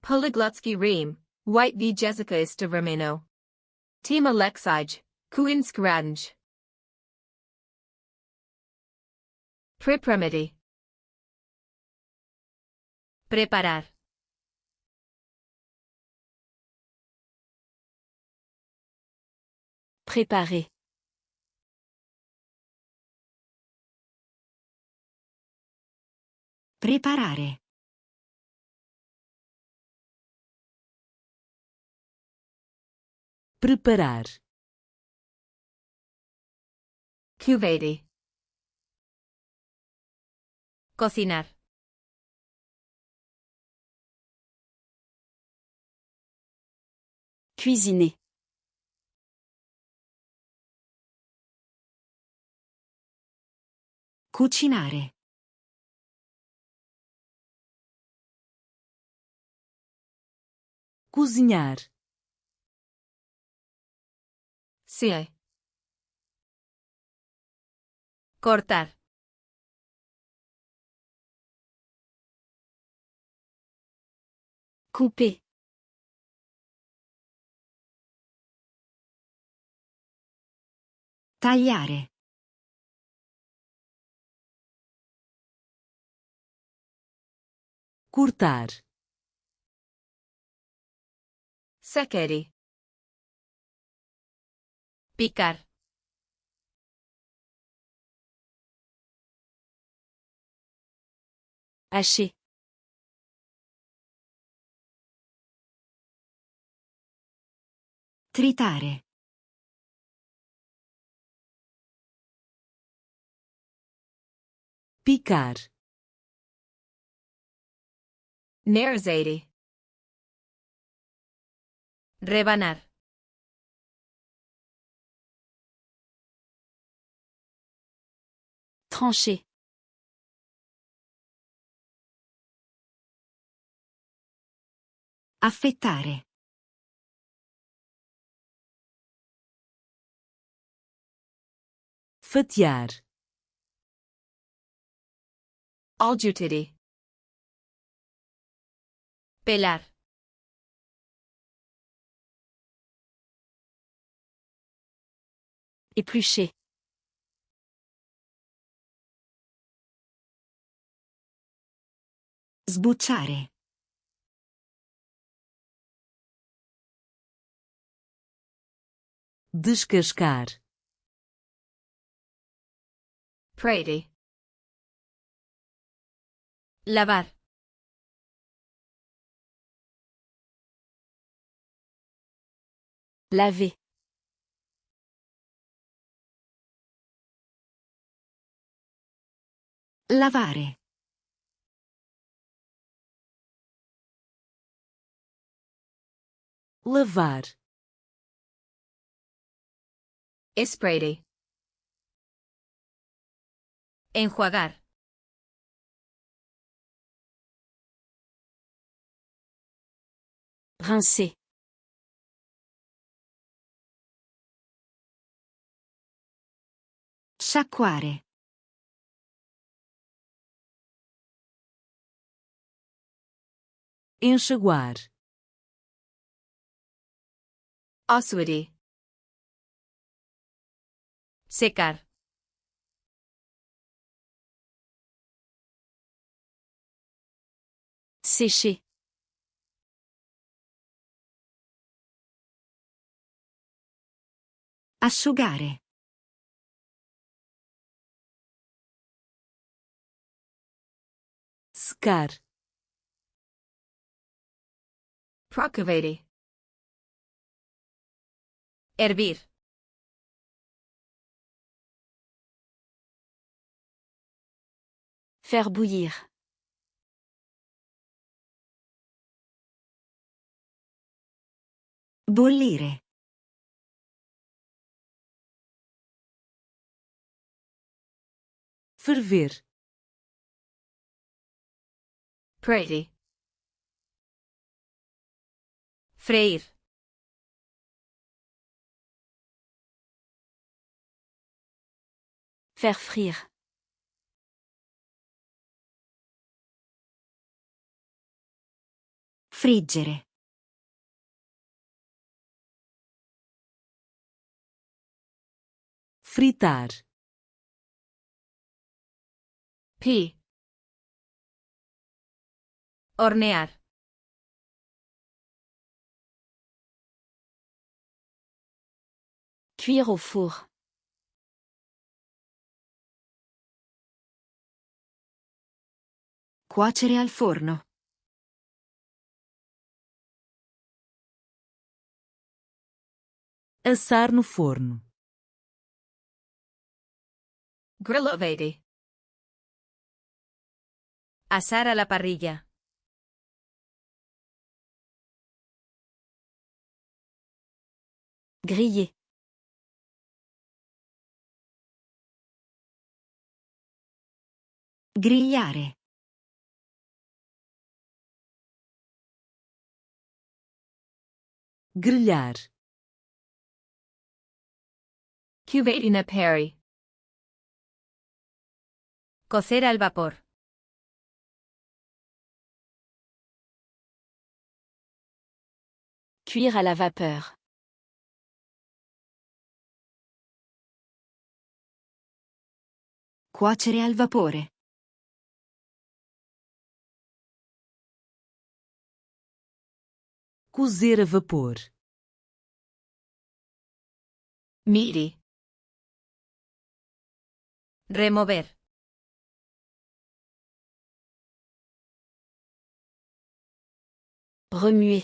Polyglotski rím, white v Jessica ist vermeno. Tema lexige, Kujinsk radње. Pripremiti. Preparar. Préparer. Preparare. Preparar. Cuveti. Cocinar. Cuisiner. Cucinare. Cozinhar. Sì. Cortar. Couper. Tagliare. Cortar. Seccheri. Picar. Hacher. Tritare. Picar. Nerzati. Rebanar. Trancher. Affettare. Fatiar. Algiutidi. Pelar. Éplucher. Sbucciare. Descascar. Prati. Lavar. Laver. Lavare. Lavar. Esprati. Enjuagar. Rincer. Sciacquare. Enxaguar. Ossuidi. Secar. Sécher. Asciugare. Secar. Procavati. Hervir. Faire bouillir. Bollire. Ferver. Prati. Freir. Faire frire. Friggere. Fritar. P. Hornear. Cuire au four. Cuocere al forno. Assar no forno. Grilovati. Asar a la parrilla. Griller. Grigliare. Grelhar. Cuvatina peri. Cocer al vapor. Cuire à la vapeur. Cuocere al vapore. Cozer a vapor. Miri. Remover. Remuer.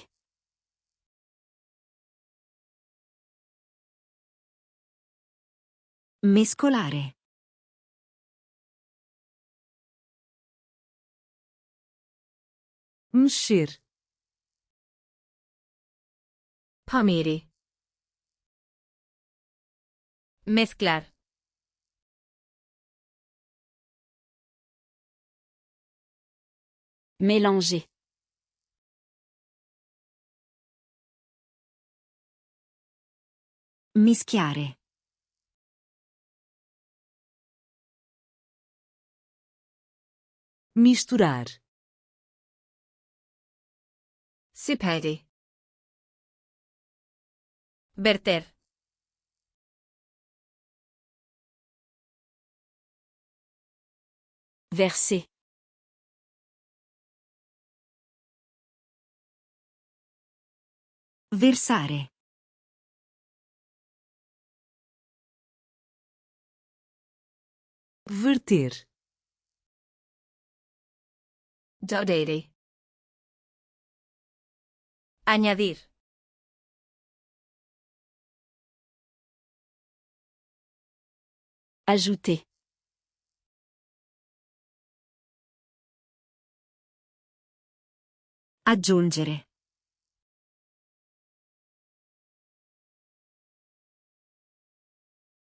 Mescolare. Mexer. Pomiri. Mezclar. Mélanger. Mischiare. Misturar. Sipedi. Verter. Verser. Versare. Verter. Dodere. Añadir. Ajouter. Aggiungere.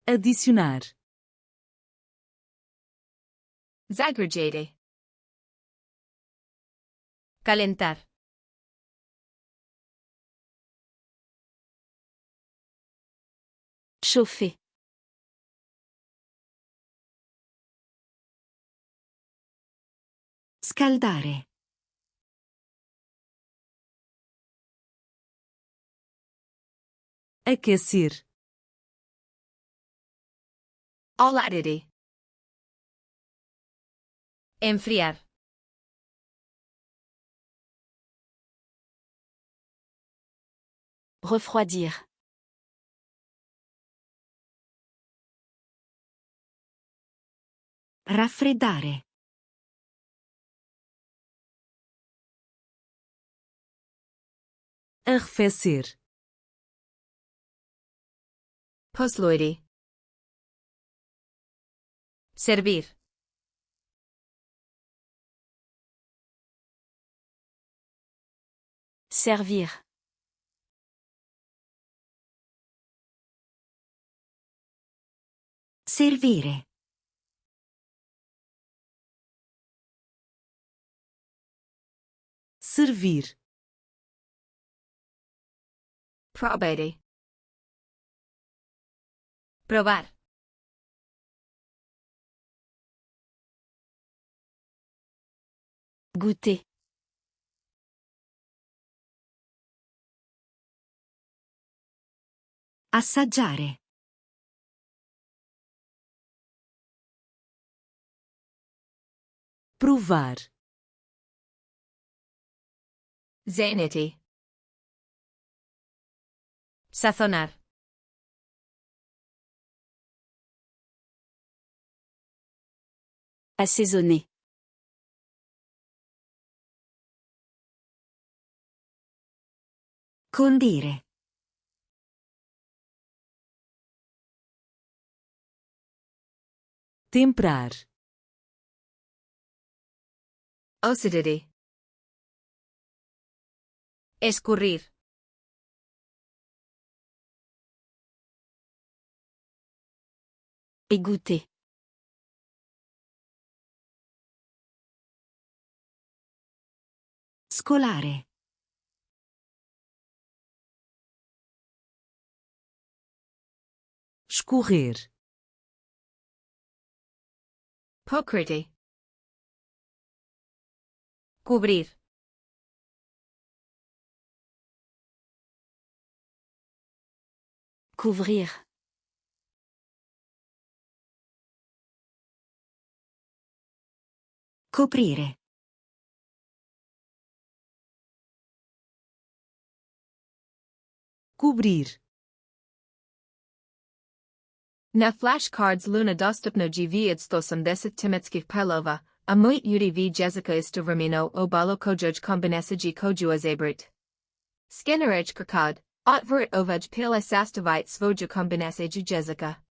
Adicionar. Zagragere. Calentar. Chauffer. Scaldare. Aquecer. Aladidi. Enfriar. Refroidir. Raffreddare. Arrefecer. Posloidi. Servir. Servir. Servire. Servir. Probati. Probar. Goûter. Assaggiare. Provar. Zainati. Sazonar. Assaisonner. Condire. Temperar. Acidity. Escurrir. Égoutter. Scolare. Escorrer. Pocrity. Cubrir. Couvrir. Coprire. Cobrir. Na flashcards luna dostupno gv 180 timetskich pelova, a moit UDV jezika istovermino obalo kojoj kombinesici kojua zabrit. Skenerej krkad, otvert ovej pila sastavite svoja kombinesici jezika.